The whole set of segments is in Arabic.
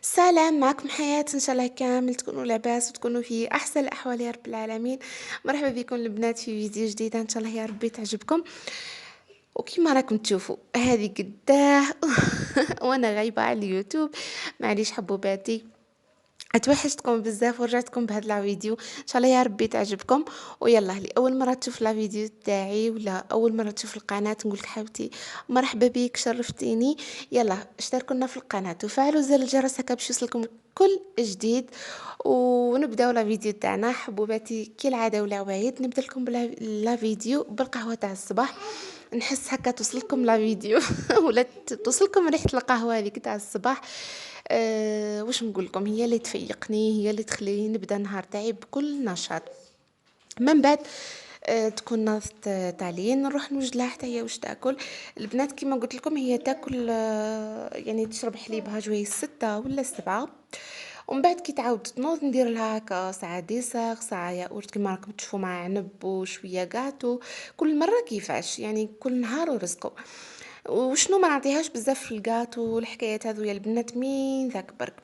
سلام، معكم حياة. ان شاء الله كامل تكونوا لاباس وتكونوا في احسن الاحوال يا رب العالمين. مرحبا بكم البنات في فيديو جديد ان شاء الله يا ربي تعجبكم. وكما راكم تشوفوا هذه قداه وانا غايبه على اليوتيوب. معليش حبوباتي، اتوحشتكم بزاف ورجعتكم بهذا الفيديو ان شاء الله يا ربي تعجبكم. ويلا اللي اول مره تشوف الفيديو تاعي ولا اول مره تشوف القناه نقول لك حبيبتي مرحبا بك، شرفتيني. يلا اشتركوا لنا في القناه وفعلوا زر الجرس هكا باش يوصلكم كل جديد. ونبداو الفيديو تاعنا حبوباتي كالعاده ولا عوايد. نبدا لكم فيديو بالقهوه تاع الصباح. نحس هكا توصلكم لا فيديو ولا توصلكم ريحه القهوه هذيك تاع الصباح. واش نقول لكم، هي اللي تفيقني، هي اللي تخليني نبدا النهار تاعي بكل نشاط. من بعد تكون ناضت تاع نروح نوجد لها حتى هي واش تاكل. البنات كيما قلت لكم هي تاكل يعني تشرب حليبها جوي 6 ولا 7. ومن بعد كي تعاود تنوض ندير لها هكا ساعه ديسير، ساعه ياغورت كيما راكم تشوفوا مع عنب وشويه غاتو. كل مره كيفاش يعني كل نهار ورزقه. وشنو ما نعطيهاش بزاف في الغاتو والحكايات هذو يا البنات، مين ذاك برك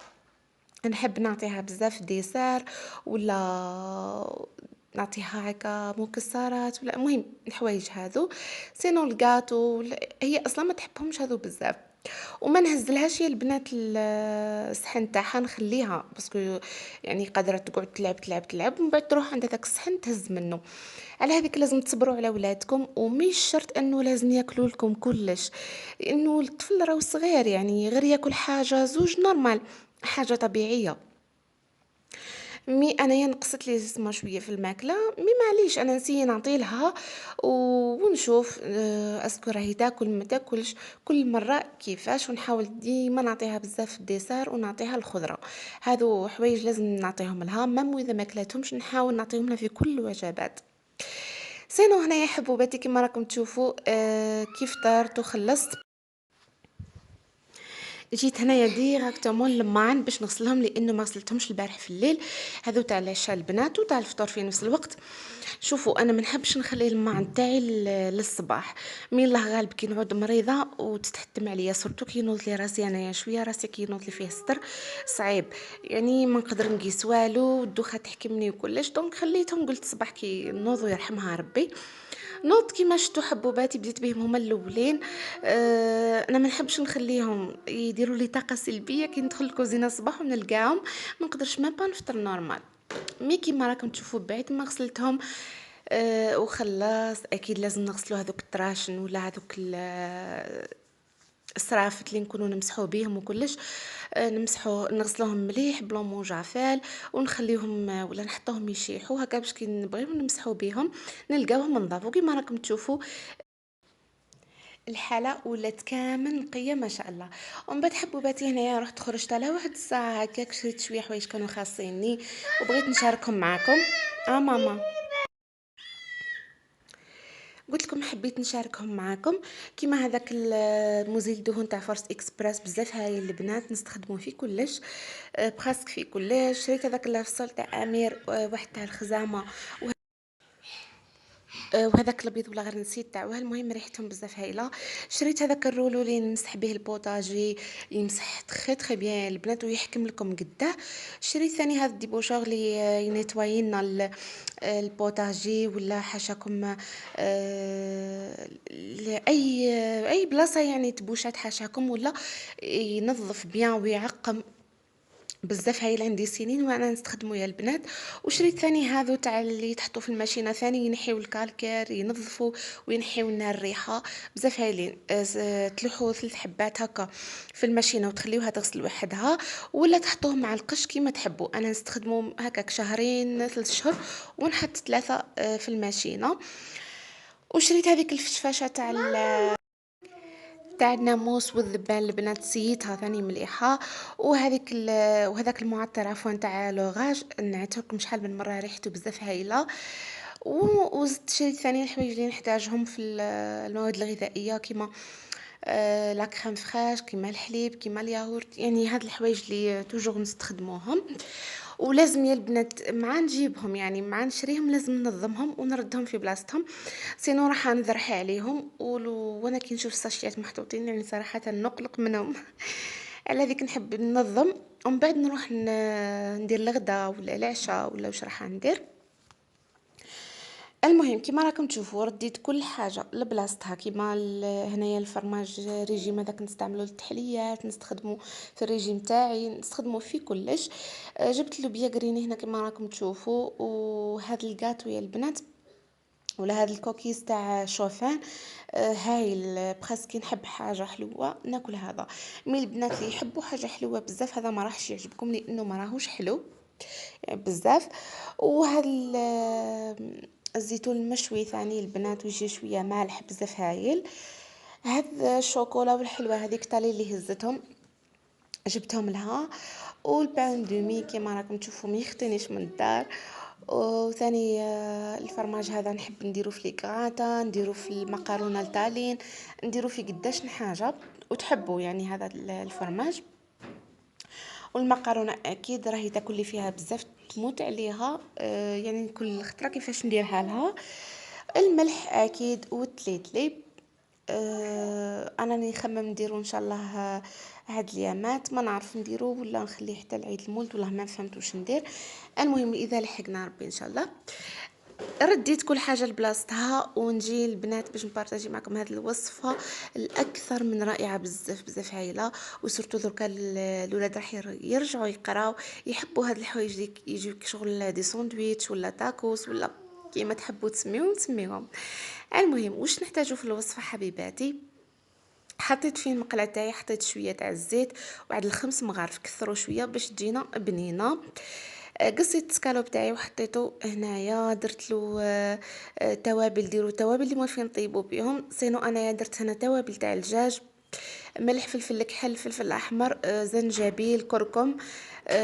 نحب نعطيها بزاف ديسير ولا نعطيها هكا مكسرات ولا المهم الحوايج هذو. سينو الغاتو هي اصلا ما تحبهمش هذو بزاف. وما نهزلهاش يا البنات الصحن تاعها، نخليها باسكو يعني قادره تقعد تلعب تلعب تلعب ومن بعد تروح عند داك الصحن تهز منه. على هذيك لازم تصبروا على ولادكم، ومش شرط انه لازم ياكلوا لكم كلش، لانه الطفل راهو صغير يعني غير ياكل حاجه زوج نورمال، حاجه طبيعيه. مي انايا نقصت لي جسمها شويه في الماكله، مي معليش انا نسي نعطي لها ونشوف اسكو راهي تاكل ما تاكلش كل مره كيفاش. ونحاول ديما نعطيها بزاف الديسار ونعطيها الخضره. هادو حوايج لازم نعطيهم لها، مام واذا ما كلاتهمش نحاول نعطيهم لها في كل الوجبات. سينو هنايا حبوباتي كما راكم تشوفوا كيف طارت وخلصت. جيت هنايا ديراكتومون للماعن باش نغسلهم لانه ما غسلتهمش البارح في الليل. هذو تاع العشاء البنات وتاع الفطور في نفس الوقت. شوفوا انا ما نحبش نخلي الماعن تاعي للصباح. مي الله غالب كي نعود مريضه وتتحتم عليا سورتو كي نوض لي راسي انايا شويه راسي كي نوض لي فيه ستر صعيب، يعني ما نقدر نقيس والو، الدوخه تحكمني وكلش. دونك خليتهم قلت صباح كي نوض ويرحمها ربي نوض كيما شفتوا حبوباتي بديت بهم هما الاولين. انا ما نحبش نخليهم يديروا لي طاقه سلبيه كي ندخل الكوزينه الصباح ونلقاهم ما نقدرش ما با نفطر نورمال. مي كيما راكم تشوفوا بعد ما غسلتهم وخلاص اكيد لازم نغسلوا هذوك الطراشن ولا هذوك السرافت اللي نكونوا نمسحوا بيهم وكلش. نمسحوا نغسلوهم مليح بلومون جافيل ونخليهم ولا نحطوهم يشيحوا هكا باش كي نبغيو نمسحوا بيهم نلقاوهم نظافوا كيما راكم تشوفوا. الحاله ولات كامل نقيه ما شاء الله. ومن بعد حبوباتي هنايا رحت خرجت على واحد الساعه هكاك، شريت شويه حوايج كانوا خاصيني وبغيت نشاركهم معكم. ماما قلت لكم حبيت نشاركهم معكم. كيما هذاك المزيل دهون تاع فورس اكسبريس بزاف هاي البنات نستخدموه في كلش، براسك في كلش. شريت هذاك الفصل تاع امير واحد تاع الخزامه وهذاك الابيض ولا غير نسيت تاعو، المهم ريحتهم بزاف هايله. شريت هذاك الرولو اللي نمسح به البوطاجي، يمسح تخي تخي بيان البنات ويحكم لكم قداه. شريت ثاني هذا الديبوشور اللي ينيتواي لنا البوطاجي ولا حاشاكم اي بلاصه يعني تبوشات حاشاكم ولا ينظف بيان ويعقم بزاف. هايل عندي سنين وانا نستخدمه يا البنات. وشريت ثاني هذو تاع اللي تحطوا في الماشينه ثاني ينحيوا الكالكير ينظفوا وينحيوا لنا الريحه بزاف هايلين. تلوحوا 3 حبات هكا في الماشينه وتخليوها تغسل وحدها ولا تحطوهم مع القش كيما تحبوا. انا نستخدمهم هكاك شهرين 3 شهور ونحط 3 في الماشينه. وشريت هذيك الفشفاشه تاع الناموس والذبان البنات سيتها ثاني مليحه. وهذاك المعطر عفوا تاع لوغاج نعتلكم شحال من مره ريحته بزاف هايله. وزدت شريت ثاني الحوايج اللي نحتاجهم في المواد الغذائيه كيما لا كريم فريش كيما الحليب كيما الياغورت، يعني هاد الحوايج اللي توجور نستخدموهم. ولازم يا البنات مع نجيبهم يعني مع نشريهم لازم ننظمهم ونردهم في بلاصتهم، سينو راح نذرحي عليهم. وانا كي نشوف الساشيات محطوطين يعني صراحه نقلق منهم على هذيك نحب ننظم، ومن بعد نروح ندير الغدا ولا العشاء ولا واش راح ندير. المهم كيما راكم تشوفوا رديت كل حاجه لبلاصتها، كيما هنايا الفرماج ريجيم هذاك نستعملو للتحليات، نستخدمو في الريجيم تاعي، نستخدمو في كلش. جبت لوبيا غريني هنا كيما راكم تشوفوا، وهاد الكاطو يا البنات ولا هاد الكوكيز تاع شوفان. هايل برسك نحب حاجه حلوه ناكل هذا. مي البنات اللي يحبوا حاجه حلوه بزاف هذا ما راحش يعجبكم لانه ما راهوش حلو بزاف. وهذا الزيتون المشوي ثاني البنات ويجي شويه مالح بزاف هايل. هاد الشوكولا والحلوه هذيك تالي اللي هزتهم جبتهم لها. والبان دومي كيما راكم تشوفوا ما يختنيش من الدار. وثاني الفرماج هذا نحب نديرو في ليكراتا، نديرو في المقارونه التالين، نديرو في قداش حاجه وتحبوا يعني هذا الفرماج. والمقارونه اكيد راهي تاكل لي فيها بزاف تموت عليها. يعني كل خطره كيفاش نديرها لها. الملح اكيد والتليتلي. انا نخمم نديرو ان شاء الله هاد اليامات، ما نعرف نديرو ولا نخليه حتى العيد المولد والله ما فهمت واش ندير. المهم اذا لحقنا ربي ان شاء الله. رديت كل حاجه لبلاصتها ونجي البنات باش نبارطاجي معكم هذه الوصفه الاكثر من رائعه بزاف بزاف هايله. وسورتو دركا الاولاد راح يرجعوا يقراو يحبوا هاد الحوايج اللي يجيوك شغل دي ساندويتش ولا تاكوس ولا كيما تحبوا تسميوهم نسميهم. المهم واش نحتاجو في الوصفه حبيباتي. حطيت فيه المقله تاعي، حطيت شويه تاع الزيت وعاد الخمس مغارف كثروا شويه باش تجينا بنينه. قصيت السكالوب تاعي وحطيته هنايا، درت له توابل. ديروا توابل اللي موالفين طيبوا بهم، سينو انايا درت هنا توابل تاع الدجاج، ملح، فلفل كحل، فلفل احمر، زنجبيل، كركم،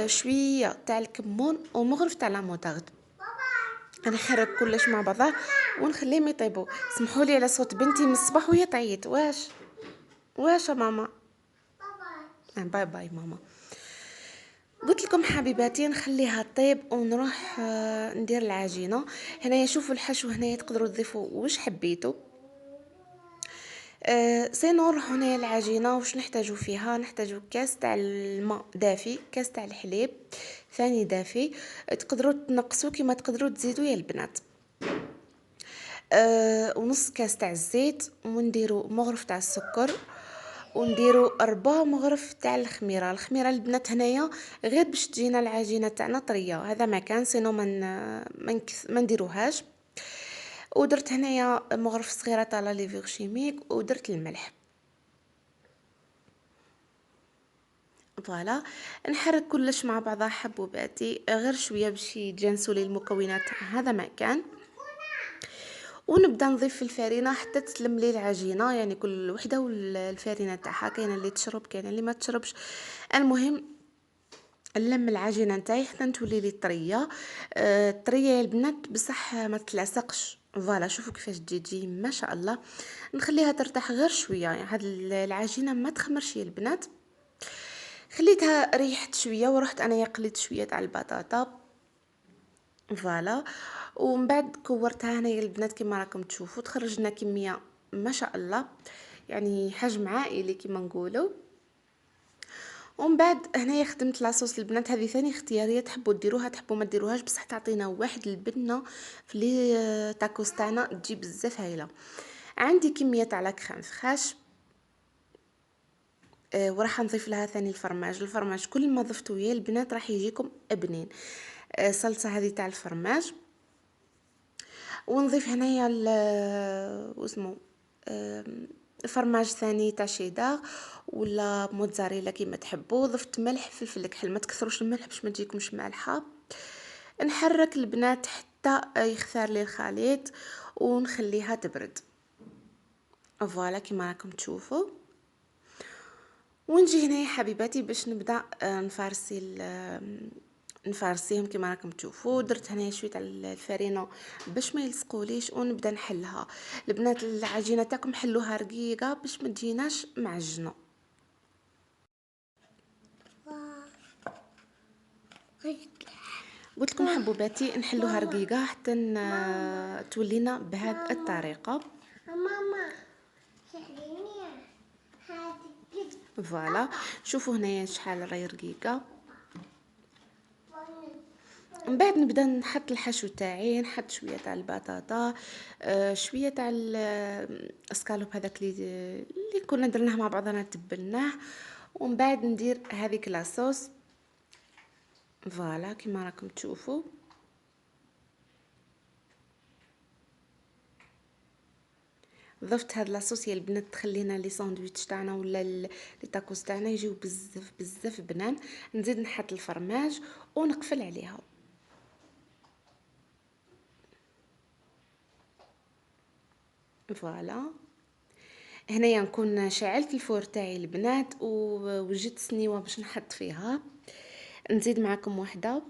شويه تاع الكمون ومغرف تاع لاموطارد. انا نحرك كلش مع بعضه ونخليهم يطيبوا. سمحوا لي على صوت بنتي من الصباح وهي تعيط. واش يا ماما؟ باي باي ماما. قلت لكم حبيباتي نخليها طيب ونروح ندير العجينه. هنايا شوفوا الحشو، هنايا تقدروا تضيفوا واش حبيتوا. سينو نروحوا هنايا العجينه واش نحتاجوا فيها. نحتاجوا كاس تاع الماء دافي، كاس تاع الحليب ثاني دافي. تقدروا تنقصوا كيما تقدروا تزيدوا يا البنات. ونص كاس تاع الزيت، ونديروا مغرف تاع السكر، ونديروا 4 مغرف تاع الخميره البنات هنايا غير باش تجينا العجينه تاعنا طريه. هذا ما كان سينو ما نديروهاش. ودرت هنايا مغرف صغيره تاع لا ليفور شيميك ودرت الملح. فوالا نحرك كلش مع بعضها حبوباتي غير شويه باش يتجانسوا لي المكونات. هذا ما كان. ونبدا نضيف في الفرينه حتى تسلم لي العجينه، يعني كل وحده والفرينه تاعها، كاينه اللي تشرب كاينه اللي ما تشربش. المهم نلم العجينه نتاعي حتى تولي لي طريه. طريه يا البنات بصح ما تلاصقش. فوالا شوفوا كيفاش تجي ما شاء الله. نخليها ترتاح غير شويه، يعني هاد العجينه ما تخمرش يا البنات. خليتها ريحت شويه ورحت انا قليت شويه تاع البطاطا. فوالا ومن بعد كورتها هنا يا البنات كما راكم تشوفوا تخرجنا كميه ما شاء الله، يعني حجم عائلي كما نقولوا. ومن بعد هنايا خدمت لاصوص البنات، هذه ثاني اختياريه، تحبوا ديروها تحبوا ما ديروهاش، بصح تعطينا واحد البنه في لي تاكوس تاعنا تجي بزاف هايله. عندي كميه تاع لا كريم فخاش. وراح نضيف لها ثاني الفرماج كل ما ضفتوا يا البنات راح يجيكم ابنين. صلصه هذه تاع الفرماج. ونضيف هنايا واسمو فرماج ثاني تاع شيدار ولا موتزاريلا كيما تحبوا. ضفت ملح، فلفل كحل، ما تكثروش الملح باش ما تجيكمش مالحه. نحرك البنات حتى يختار لي الخليط ونخليها تبرد. فوالا كيما راكم تشوفوا. ونجي هنا يا حبيباتي باش نبدا نفارسيهم كما راكم تشوفوا. درت هنا شويه تاع الفرينه باش ما يلصقوليش ونبدا نحلها. البنات العجينه تاعكم حلوها رقيقه باش ما تجيناش معجنه. قلت لكم حبوباتي نحلوها رقيقه حتى تولينا بهذه الطريقه. فوالا. شوفوا هنايا شحال راهي رقيقه. من بعد نبدا نحط الحشو تاعي، نحط شويه تاع البطاطا، شويه تاع الاسكالوب هذاك اللي كنا درناه مع بعضنا تبلناه، ومن بعد ندير هذيك لاصوص. فوالا كيما راكم تشوفوا. ضفت هاد لاصوص يا البنات تخلينا لي ساندويتش تاعنا ولا لي تاكوس تاعنا يجيو بزاف بزاف بنان. نزيد نحط الفرماج ونقفل عليها. فوالا. هنايا نكون شعلت الفور تاعي البنات ووجدت سنيوه باش نحط فيها. نزيد معكم وحده.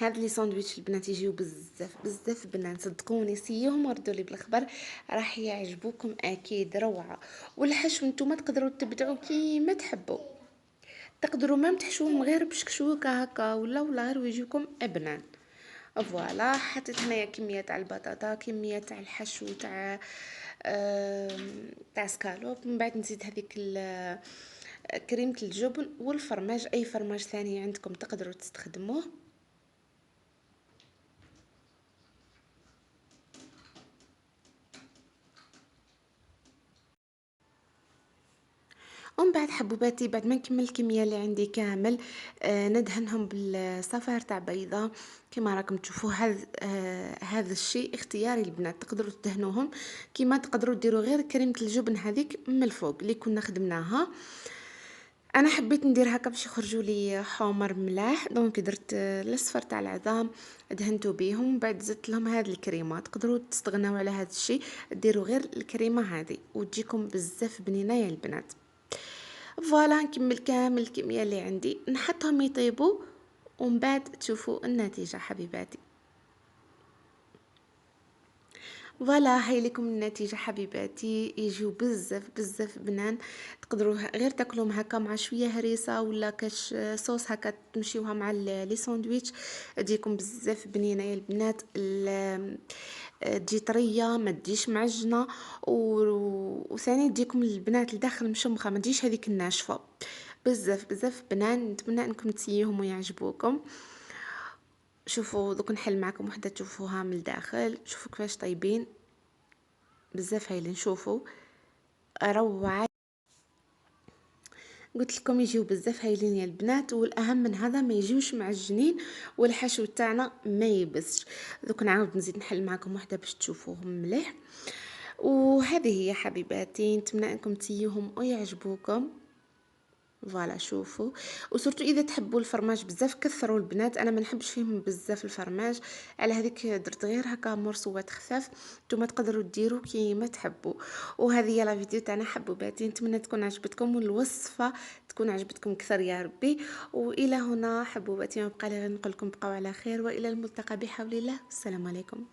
هاد لي ساندويتش البنات يجيو بزاف بزاف بنان، صدقوني سيوهم وردوا لي بالخبر، راح يعجبوكم اكيد. روعه. والحشو نتوما تقدروا تبدعوا كيما تحبوا، تقدروا ما تحشوهم غير بشكشوكه هكا ولا غير ويجيكم ابنان. فوالا. حطيت هنايا كميه تاع البطاطا، كميه تاع الحشو تاع تاع سكالوب. من بعد نزيد هذيك كريمه الجبن والفرماج، اي فرماج ثاني عندكم تقدروا تستخدموه. ومن بعد حبوباتي بعد ما نكمل الكميه اللي عندي كامل، ندهنهم بالصفار تاع بيضه كما راكم تشوفوا. هذا الشيء اختياري البنات، تقدروا تدهنوهم كما تقدروا ديروا غير كريمه الجبن هذيك من الفوق اللي كنا خدمناها. انا حبيت ندير هكا باش يخرجوا لي حمر ملاح، دونك درت الاصفر تاع العظام دهنتو بيهم. بعد زدت لهم هاد الكريمه، تقدروا تستغناو على هذا الشيء، ديروا غير الكريمه هذه وتجيكم بزاف بنينه يا البنات. فوالا. نكمل كامل الكميه اللي عندي نحطهم يطيبوا ومن بعد تشوفوا النتيجه حبيباتي. فوالا هاي لكم النتيجه حبيباتي، يجيو بزاف بزاف بنان. تقدروا غير تاكلوهم هكا مع شويه هريسه ولا كاش صوص هكا تمشيوها مع لي ساندويتش، تجيكم بزاف بنينه يا البنات. تجي طريه ما تجيش معجنه، وثاني تجيكم البنات لداخل مشمخه، ما تجيش هذيك الناشفه. بزاف بزاف بنان. نتمنى انكم تسيوهم ويعجبوكم. شوفوا دوك نحل معكم وحده تشوفوها من الداخل، شوفوا كيفاش طيبين بزاف هايلين. شوفوا روعه. قلت لكم يجيو بزاف هايلين يا البنات، والاهم من هذا ما يجيوش معجنين والحشو تاعنا ما يبسش. دوك نعاود نزيد نحل معكم وحده باش تشوفوهم مليح. وهذه هي حبيباتي، نتمنى انكم تسيوهم ويعجبوكم. فوالا. شوفوا. وسورتو اذا تحبوا الفرماج بزاف كثروا البنات، انا ما نحبش فيهم بزاف الفرماج، على هذيك درت غير هكا مرصوات خفاف. نتوما تقدروا ديروا كيما تحبوا. وهذه هي لا فيديو تاعنا حبوباتي، نتمنى تكون عجبتكم والوصفه تكون عجبتكم كثر يا ربي. والى هنا حبوباتي، ما بقى لي غير نقول لكم بقاو على خير، والى الملتقى بحول الله. السلام عليكم.